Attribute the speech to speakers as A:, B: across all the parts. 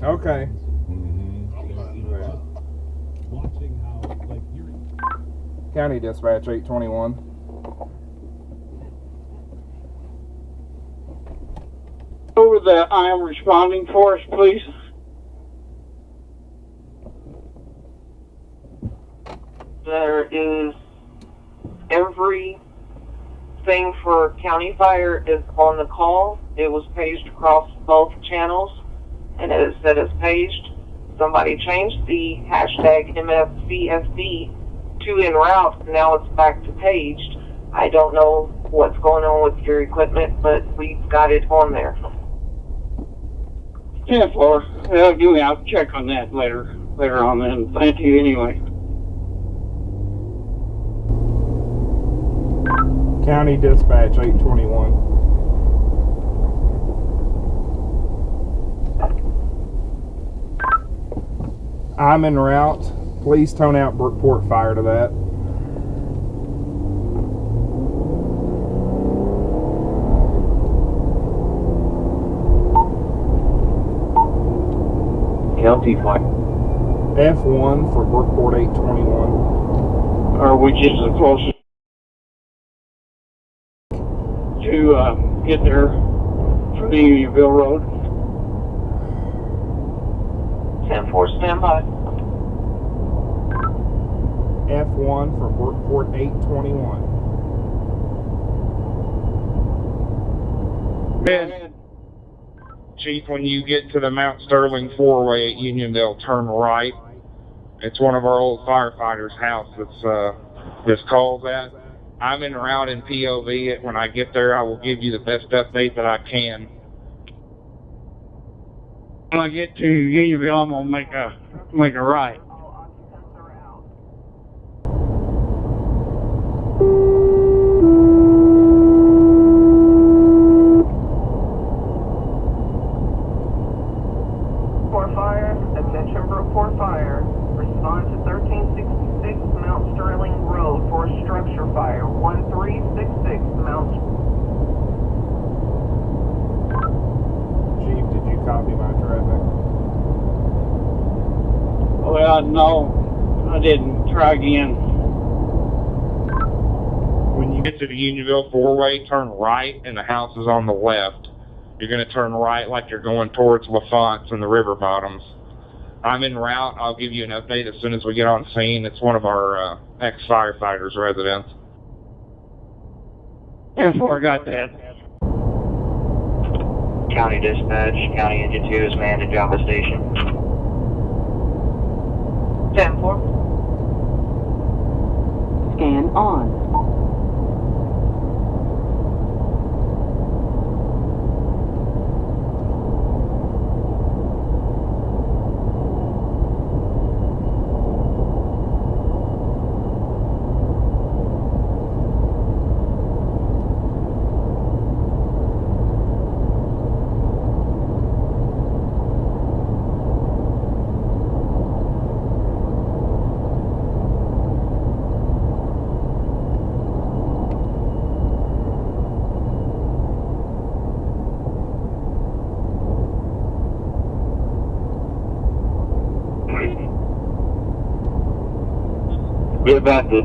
A: Okay.
B: Watching how, like, you're
A: County Dispatch 821.
C: Over the I am responding force, please.
D: There is everything for county fire is on the call. It was paged across both channels, and it said it's paged. Somebody changed the hashtag MFCSD to enroute. Now it's back to paged. I don't know what's going on with your equipment, but we've got it on there.
C: 10-4. Give me, I'll check on that later on then. Thank you anyway.
A: County Dispatch 821. I'm en route. Please tone out Brookport Fire to that.
C: County fire.
A: F1 for Brookport 821.
C: Are we just the closest to get there from the Unionville Road?
D: 10-4, stand by.
A: F1 for Brookport 821. Chief, when you get to the Mount Sterling four-way at Unionville, turn right. It's one of our old firefighters' house that's this calls at. I'm en route in POV. When I get there, I will give you the best update that I can.
C: When I get to Unionville, I'm gonna make a right.
D: Attention Brookport Fire. Respond to 1366 Mount Sterling Road for a structure fire. 1366 Mount.
A: Chief, did you copy my traffic?
C: Well, no, I didn't. Try again.
A: When you get to the Unionville four-way, turn right, and the house is on the left. You're going to turn right like you're going towards LaFonts and the river bottoms. I'm en route. I'll give you an update as soon as we get on scene. It's one of our ex-firefighters' residents.
C: 10-4, got that.
E: County Dispatch, County Engine 2 is manned at Java Station.
D: 10-4.
F: Scan on.
C: Get about this.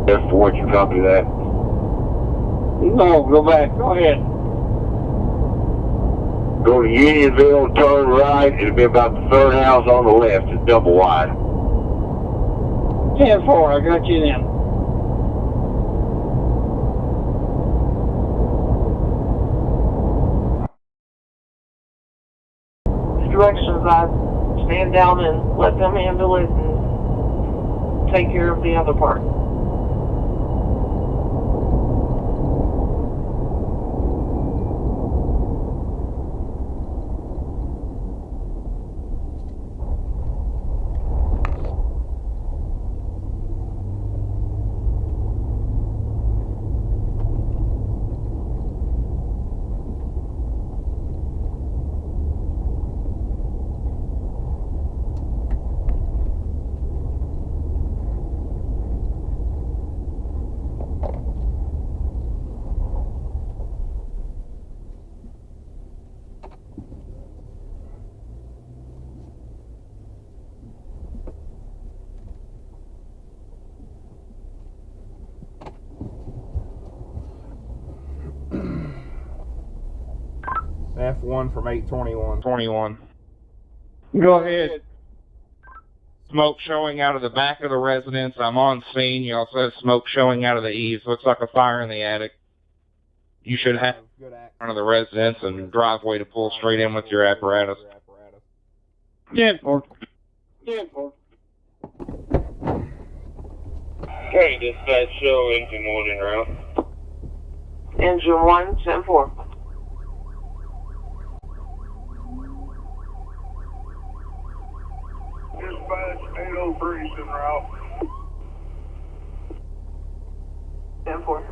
G: F4, you copy that?
C: No, go back. Go ahead.
G: Go to Unionville, turn right. It'll be about the third house on the left. It's double wide.
C: 10-4, I got you then.
D: Directions, I stand down and let them handle it and take care of the other part.
F: 1 from 821.
A: 21. Go ahead. Smoke showing out of the back of the residence. I'm on scene. You also have smoke showing out of the eaves. Looks like a fire in the attic. You should have one of the residence and driveway to pull straight in with your apparatus. Yeah, for.
G: Okay, dispatch, show engine 1 en route.
D: Engine 1, 10-4.
G: Dispatch 803 is en route.
D: 10-4.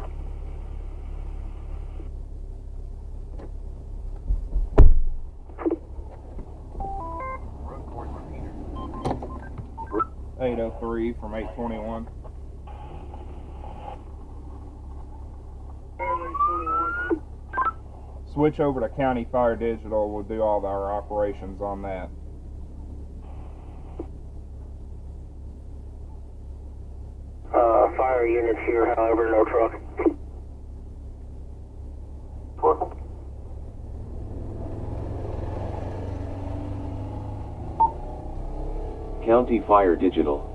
F: Brookport repeater. 803 from 821. Switch over to County Fire Digital. We'll do all of our operations on that.
G: Fire units here, however, no truck.
H: County Fire Digital.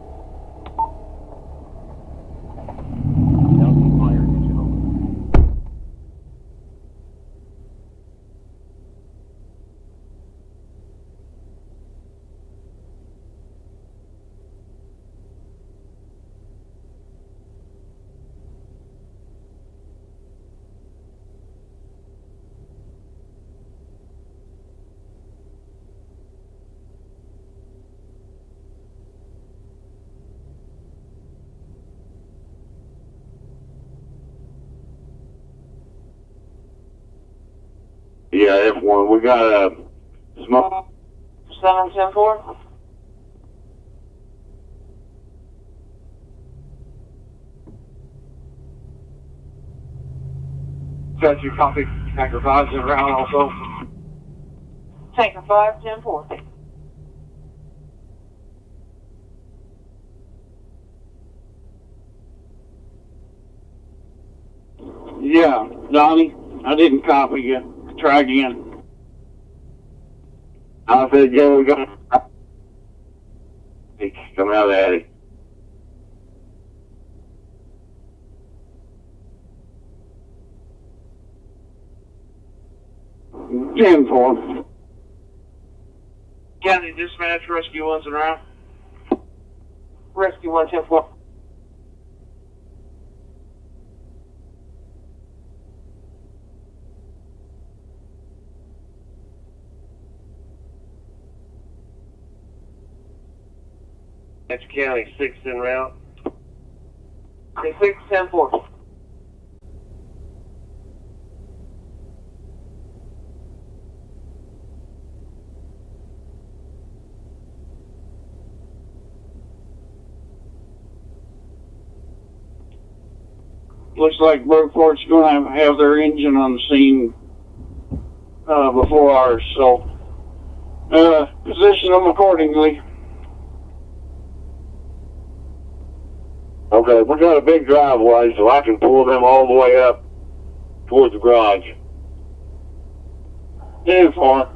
G: Yeah, F1. We got a smoke.
D: 7-10-4.
C: Got your copy. Tanker 5's en route also.
D: Tanker 5, 10-4.
C: Yeah, Donnie, I didn't copy you. Try again.
G: I said, yeah, we got coming out of the attic.
C: Ten four.
D: County Dispatch, Rescue 1's en route. Rescue 1, 10-4.
G: That's County 6 en route.
D: 6-10-4.
C: Looks like Brookport's going to have their engine on the scene before ours, so position them accordingly.
G: Okay, we got a big driveway, so I can pull them all the way up towards the garage.
C: 10-4.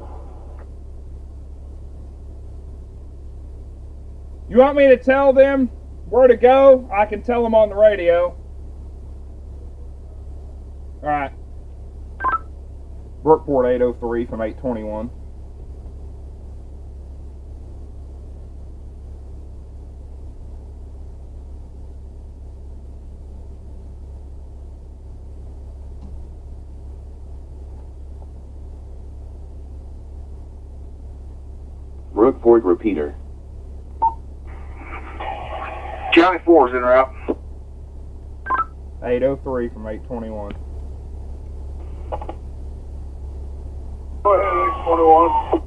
F: You want me to tell them where to go? I can tell them on the radio. Alright. Brookport 803 from 821.
H: Brookport repeater.
C: County 4's en route.
F: 803 from 821.
G: Go ahead, 821.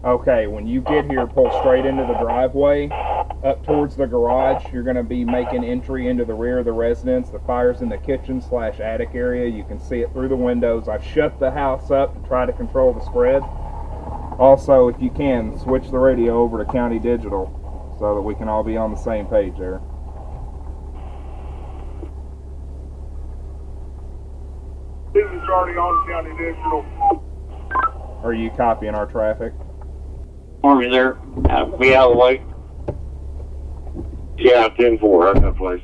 F: Okay, when you get here, pull straight into the driveway, up towards the garage. You're going to be making entry into the rear of the residence. The fire's in the kitchen/attic area. You can see it through the windows. I've shut the house up to try to control the spread. Also, if you can, switch the radio over to County Digital so that we can all be on the same page there.
G: This is
I: already on County Digital.
F: Are you copying our traffic?
C: Army there. Be out of the way.
G: Yeah, 10-4, that's that place.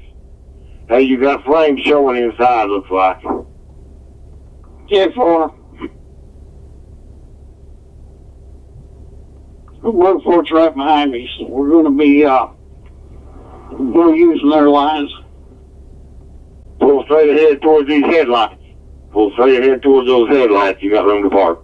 G: Hey, you got flames showing inside, looks like.
C: 10-4. Brookport's right behind me, so we're going to be using their lines.
G: Pull straight ahead towards these headlights. Pull straight ahead towards those headlights. You got room to park.